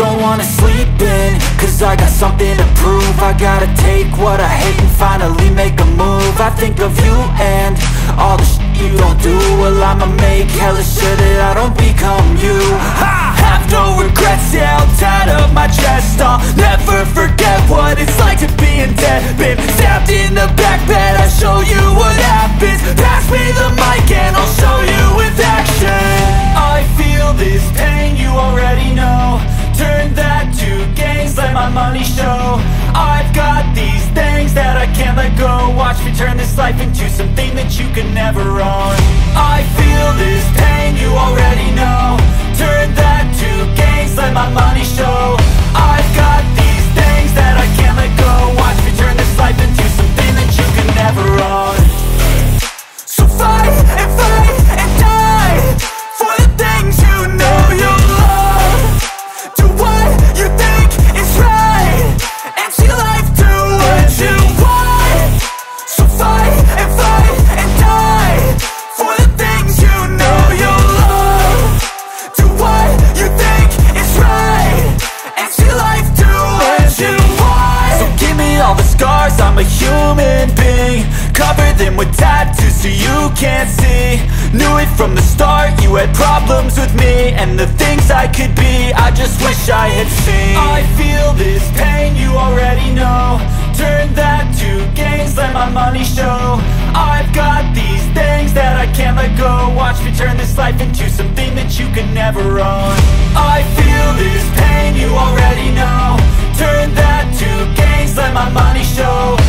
don't wanna sleep in, cause I got something to prove. I gotta take what I hate and finally make a move. I think of you and all the shit you don't do. Well, I'ma make hella sure that I don't become you. I have no regrets, yeah, I'll tie up my chest. I'll never forget what it's like to be in debt. Been stabbed in the back bed, I'll show you what happens. Pass me the mic and I'll show you with action. I feel this pain, you already know. Turn that to gains, let my money show. I've got these things that I can't let go. Watch me turn this life into something that you can never own. I feel this pain, you already know. Turn that to gains, let my money show. I've got these things that I can't let go. Watch me turn this life into something that you can never own. So fight and die for the things you know you love. Do what you think is right and see life do what you want. So fight and die for the things you know you love. Do what you think is right and see life do what you want. So give me all the scars, I'm a human being. Cover them with tattoos so you can't see. Knew it from the start, you had problems with me and the things I could be, I just wish I had seen. I feel this pain, you already know. Turn that to gains, let my money show. I've got these things that I can't let go. Watch me turn this life into something that you can never own. I feel this pain, you already know. Turn that to gains, let my money show.